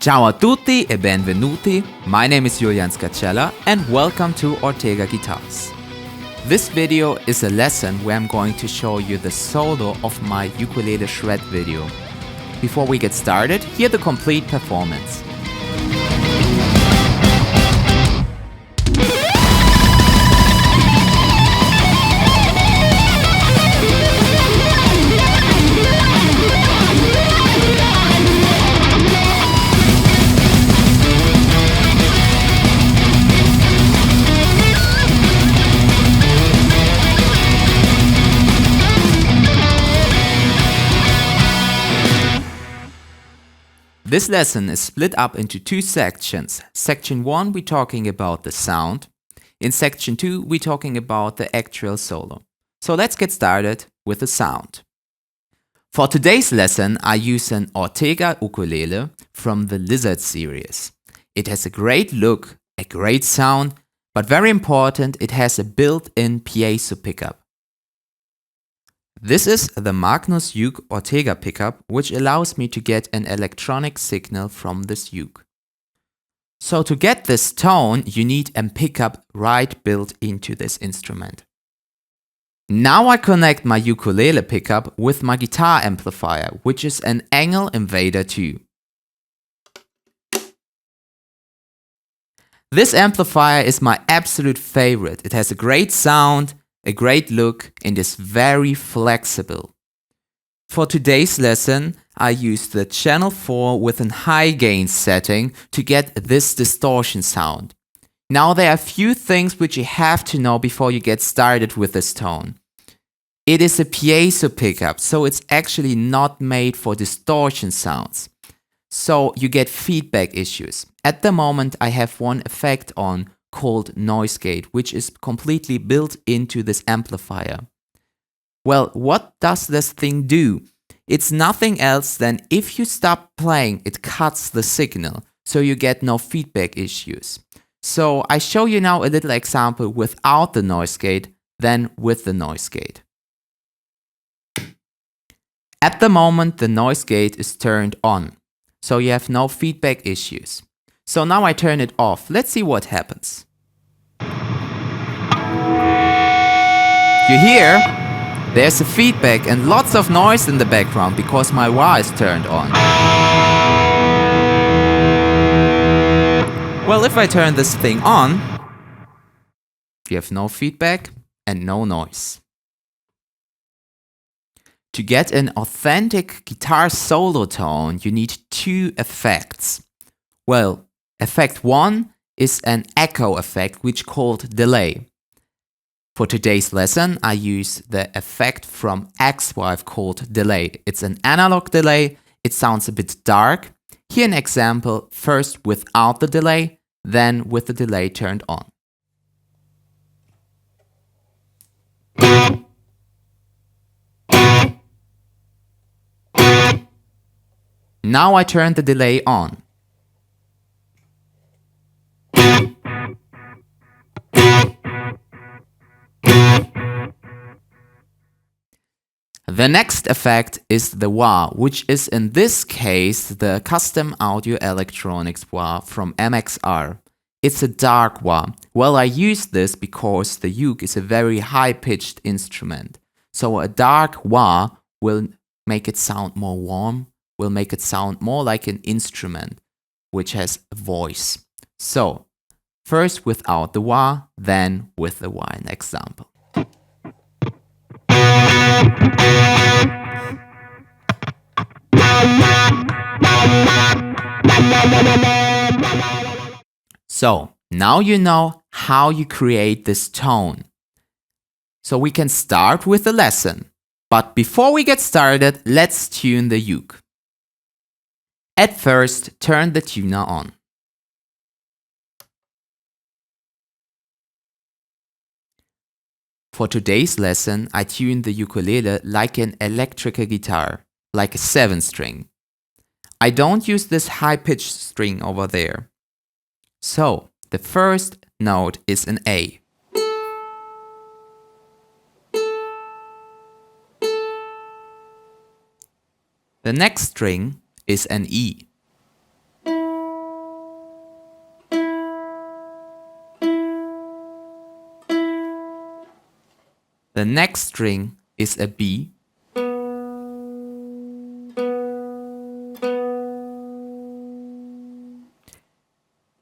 Ciao a tutti e benvenuti. My name is Julian Scarcella and welcome to Ortega Guitars. This video is a lesson where I'm going to show you the solo of my ukulele shred video. Before we get started, hear the complete performance. This lesson is split up into two sections. Section 1 we're talking about the sound. In section 2 we're talking about the actual solo. So let's get started with the sound. For today's lesson I use an Ortega ukulele from the Lizard series. It has a great look, a great sound, but very important, it has a built-in piezo pickup. This is the Magnus Uke Ortega pickup, which allows me to get an electronic signal from this uke. So to get this tone, you need a pickup right built into this instrument. Now I connect my ukulele pickup with my guitar amplifier, which is an Angle Invader 2. This amplifier is my absolute favorite. It has a great sound, a great look, and is very flexible. For today's lesson, I used the channel 4 with a high gain setting to get this distortion sound. Now there are a few things which you have to know before you get started with this tone. It is a piezo pickup, so it's actually not made for distortion sounds. So you get feedback issues. At the moment I have one effect on called noise gate, which is completely built into this amplifier. Well, what does this thing do? It's nothing else than if you stop playing, it cuts the signal, so you get no feedback issues. So I show you now a little example without the noise gate, then with the noise gate. At the moment the noise gate is turned on, so you have no feedback issues. So now I turn it off. Let's see what happens. You hear? There's a feedback and lots of noise in the background because my wah is turned on. Well, if I turn this thing on, you have no feedback and no noise. To get an authentic guitar solo tone, you need two effects. Well, effect 1 is an echo effect which called delay. For today's lesson I use the effect from X-Wife called delay. It's an analog delay, it sounds a bit dark. Here an example, first without the delay, then with the delay turned on. Now I turn the delay on. The next effect is the wah, which is in this case the custom audio electronics wah from MXR. It's a dark wah. Well, I use this because the uke is a very high-pitched instrument. So a dark wah will make it sound more warm, will make it sound more like an instrument, which has a voice. So, first without the wah, then with the wah, an example. So, now you know how you create this tone. So we can start with the lesson. But before we get started, let's tune the uke. At first, turn the tuner on. For today's lesson, I tune the ukulele like an electrical guitar, like a 7-string. I don't use this high-pitched string over there. So, the first note is an A. The next string is an E. The next string is a B.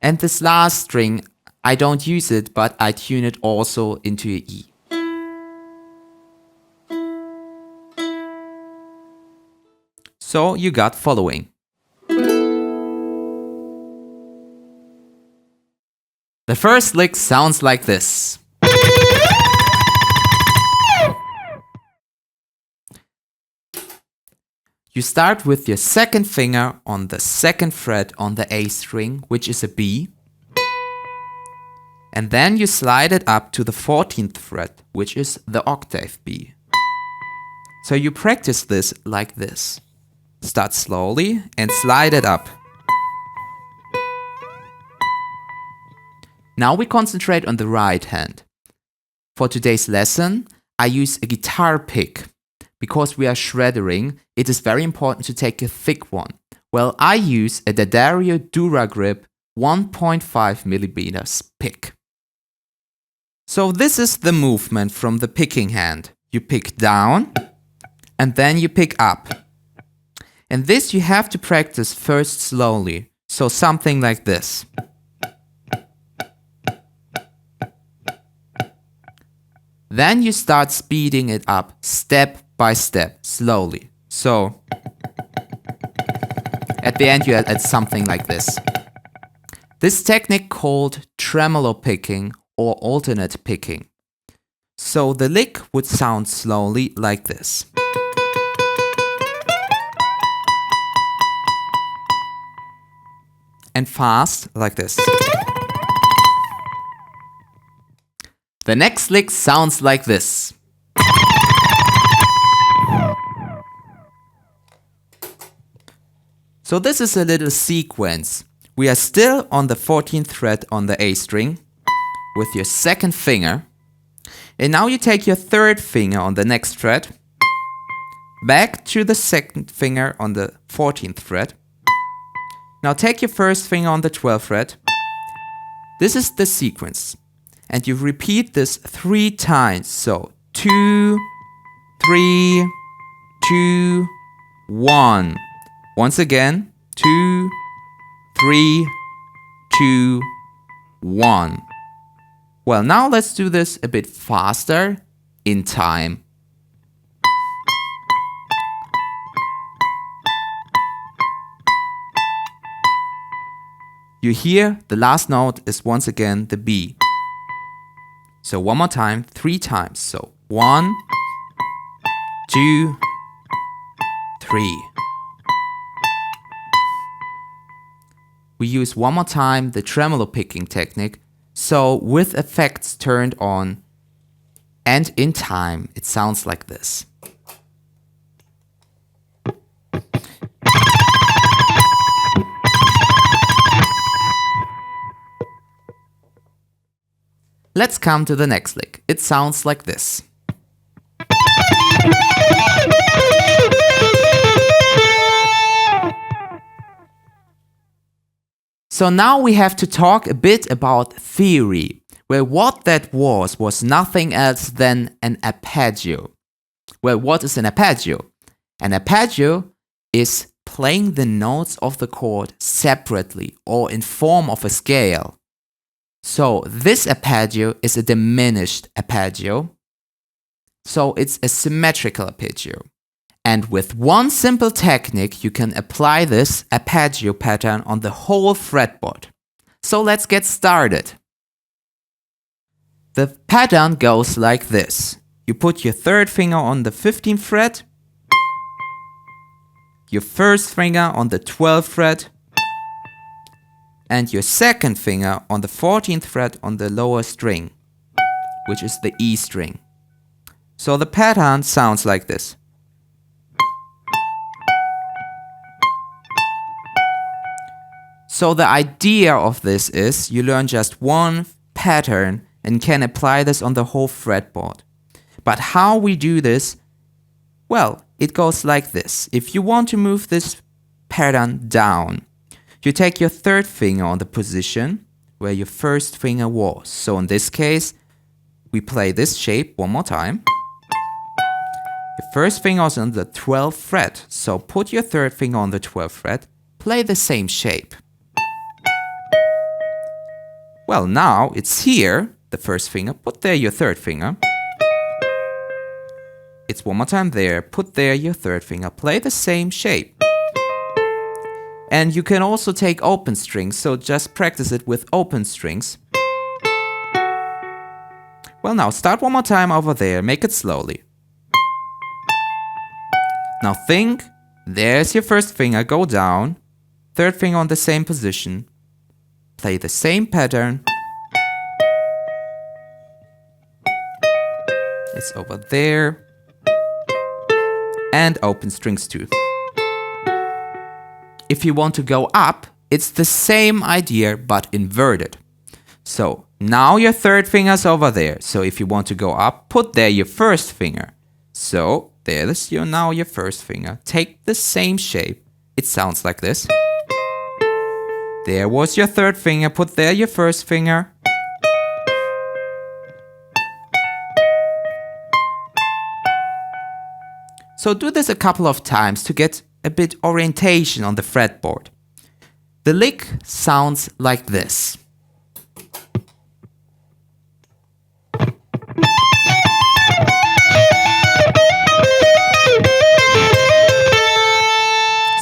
And this last string, I don't use it, but I tune it also into a E. So you got following. The first lick sounds like this. You start with your second finger on the second fret on the A string, which is a B. And then you slide it up to the 14th fret, which is the octave B. So you practice this like this. Start slowly and slide it up. Now we concentrate on the right hand. For today's lesson, I use a guitar pick. Because we are shreddering, it is very important to take a thick one. Well, I use a D'Addario Duragrip 1.5mm pick. So this is the movement from the picking hand. You pick down and then you pick up. And this you have to practice first slowly. So something like this. Then you start speeding it up step by step, slowly. So at the end you add something like this. This technique called tremolo picking or alternate picking. So the lick would sound slowly like this. And fast like this. The next lick sounds like this. So this is a little sequence. We are still on the 14th fret on the A string with your second finger. And now you take your third finger on the next fret, back to the second finger on the 14th fret. Now take your first finger on the 12th fret. This is the sequence. And you repeat this 3 times. So 2, 3, 2, 1. Once again, 2, 3, 2, 1. Well, now let's do this a bit faster in time. You hear the last note is once again the B. So one more time, 3 times. So 1, 2, 3. We use one more time the tremolo picking technique, so with effects turned on and in time it sounds like this. Let's come to the next lick. It sounds like this. So now we have to talk a bit about theory, where what that was nothing else than an arpeggio. Well, what is an arpeggio? An arpeggio is playing the notes of the chord separately or in form of a scale. So this arpeggio is a diminished arpeggio. So it's a symmetrical arpeggio. And with one simple technique, you can apply this arpeggio pattern on the whole fretboard. So let's get started. The pattern goes like this. You put your third finger on the 15th fret, your first finger on the 12th fret, and your second finger on the 14th fret on the lower string, which is the E string. So the pattern sounds like this. So the idea of this is you learn just one pattern and can apply this on the whole fretboard. But how we do this? Well, it goes like this. If you want to move this pattern down, you take your third finger on the position where your first finger was. So in this case, we play this shape one more time. Your first finger is on the 12th fret, so put your third finger on the 12th fret, play the same shape. Well, now it's here, the first finger, put there your third finger. It's one more time there, put there your third finger, play the same shape. And you can also take open strings, so just practice it with open strings. Well, now start one more time over there, make it slowly. Now think, there's your first finger, go down, third finger on the same position, play the same pattern. It's over there. And open strings too. If you want to go up, it's the same idea but inverted. So now your third finger's over there. So if you want to go up, put there your first finger. So there's now your first finger. Take the same shape. It sounds like this. There was your third finger. Put there your first finger. So do this a couple of times to get a bit orientation on the fretboard. The lick sounds like this.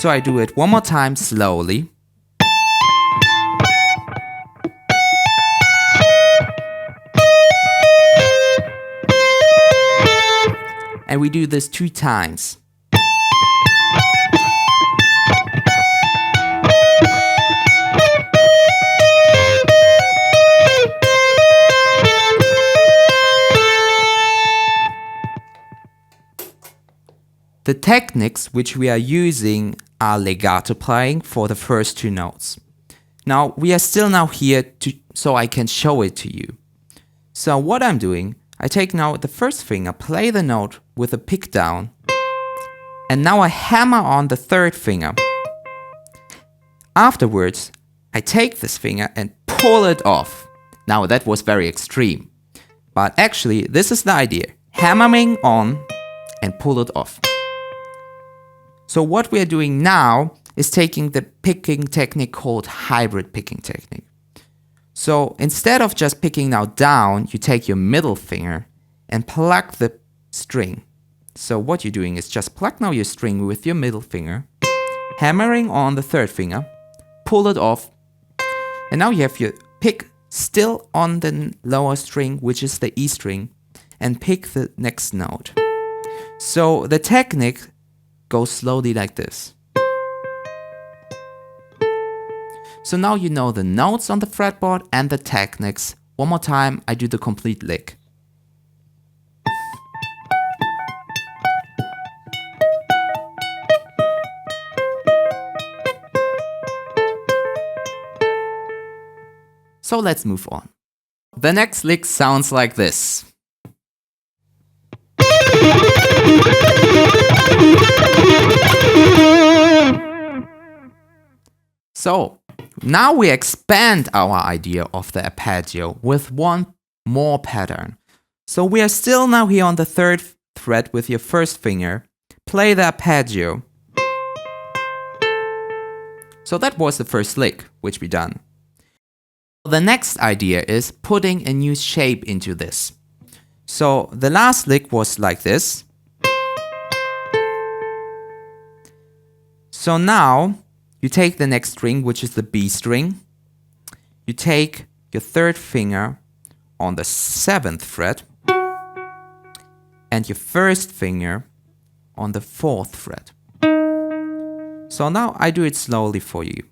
So I do it one more time slowly. And we do this 2 times. The techniques which we are using are legato playing for the first 2 notes. Now we are still now here so I can show it to you. So what I'm doing, I take now the first finger, play the note with a pick down, and now I hammer on the third finger. Afterwards, I take this finger and pull it off. Now that was very extreme, but actually this is the idea. Hammering on and pull it off. So what we are doing now is taking the picking technique called hybrid picking technique. So instead of just picking now down, you take your middle finger and pluck the string. So what you're doing is just pluck now your string with your middle finger, hammering on the third finger, pull it off, and now you have your pick still on the lower string, which is the E string, and pick the next note. So the technique goes slowly like this. So now you know the notes on the fretboard and the techniques. One more time, I do the complete lick. So let's move on. The next lick sounds like this. So now we expand our idea of the arpeggio with one more pattern. So we are still now here on the 3rd fret with your first finger. Play the arpeggio. So that was the first lick, which we done. The next idea is putting a new shape into this. So the last lick was like this. So now you take the next string, which is the B string. You take your 3rd finger on the 7th fret and your 1st finger on the 4th fret. So now I do it slowly for you.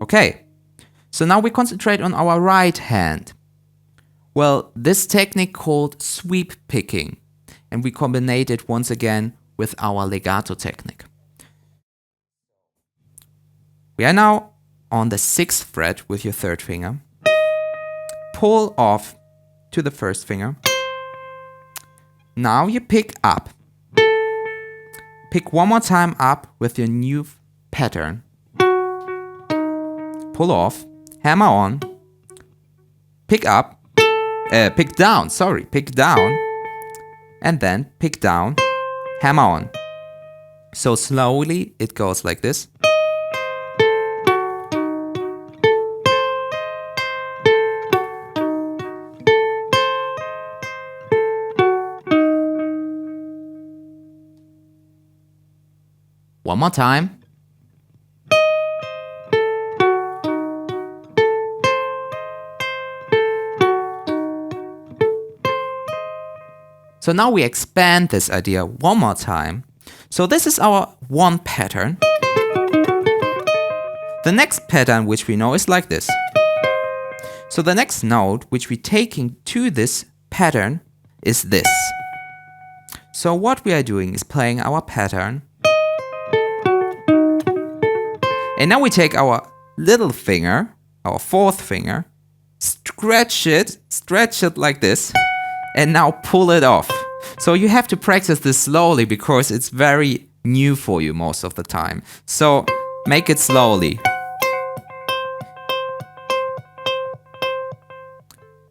Okay, so now we concentrate on our right hand. Well, this technique called sweep picking, and we combine it once again with our legato technique. We are now on the 6th fret with your 3rd finger. Pull off to the 1st finger. Now you pick up. Pick one more time up with your new pattern. pull off, hammer on, pick up, pick down, pick down, and then pick down, hammer on. So slowly it goes like this. One more time. So now we expand this idea one more time. So this is our one pattern. The next pattern which we know is like this. So the next note which we're taking to this pattern is this. So what we are doing is playing our pattern. And now we take our little finger, our fourth finger, stretch it like this, and now pull it off. So you have to practice this slowly because it's very new for you most of the time. So make it slowly.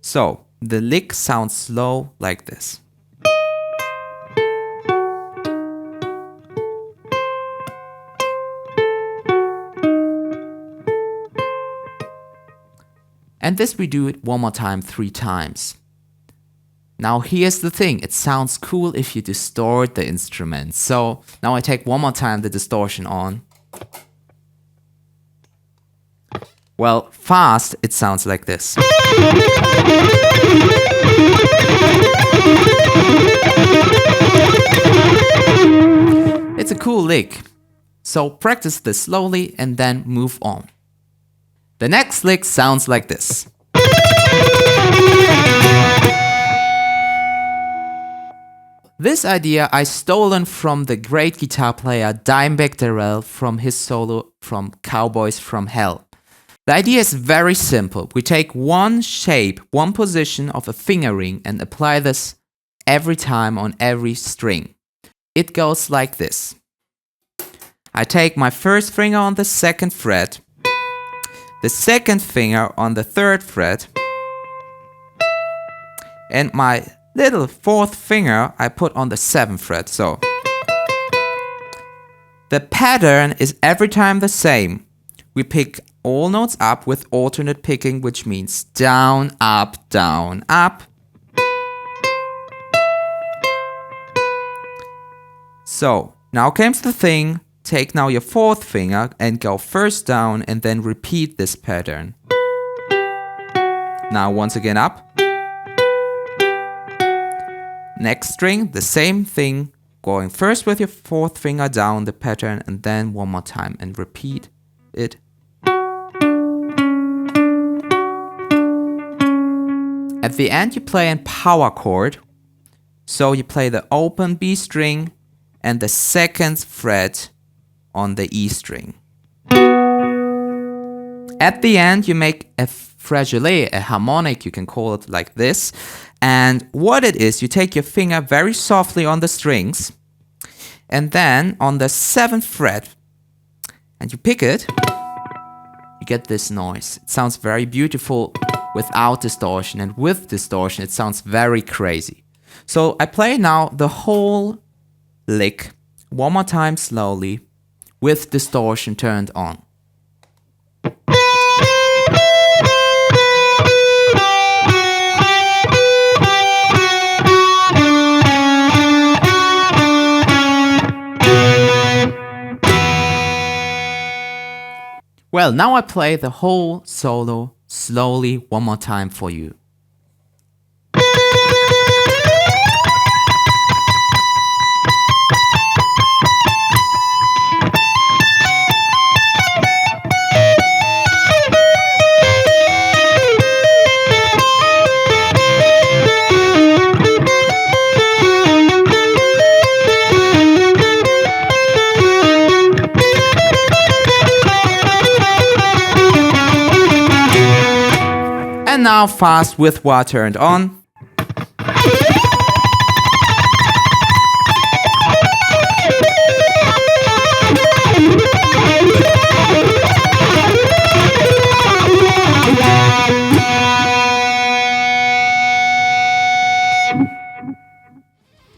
So the lick sounds slow like this. And this we do it one more time 3 times. Now here's the thing, it sounds cool if you distort the instrument. So now I take one more time the distortion on. Well, fast it sounds like this. It's a cool lick. So practice this slowly and then move on. The next lick sounds like this. This idea I stolen from the great guitar player Dimebag-inspired from his solo from Cowboys from Hell. The idea is very simple. We take one shape, one position of a finger ring and apply this every time on every string. It goes like this. I take my first finger on the 2nd fret, the 2nd finger on the 3rd fret, and my little 4th finger I put on the 7th fret. So the pattern is every time the same. We pick all notes up with alternate picking, which means down, up, down, up. So now comes the thing. Take now your 4th finger and go first down and then repeat this pattern. Now once again up. Next string, the same thing, going first with your 4th finger down the pattern and then one more time and repeat it. At the end you play in power chord. So you play the open B string and the 2nd fret on the E string. At the end you make a flageolet, a harmonic, you can call it like this. And what it is, you take your finger very softly on the strings and then on the 7th fret and you pick it, you get this noise. It sounds very beautiful without distortion, and with distortion it sounds very crazy. So I play now the whole lick one more time slowly with distortion turned on. Well, now I play the whole solo slowly one more time for you. And now fast with wah turned on.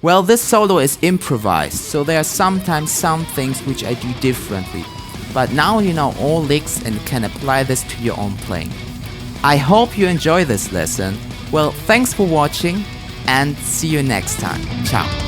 Well, this solo is improvised, so there are sometimes some things which I do differently. But now you know all licks and can apply this to your own playing. I hope you enjoy this lesson. Well, thanks for watching and see you next time. Ciao.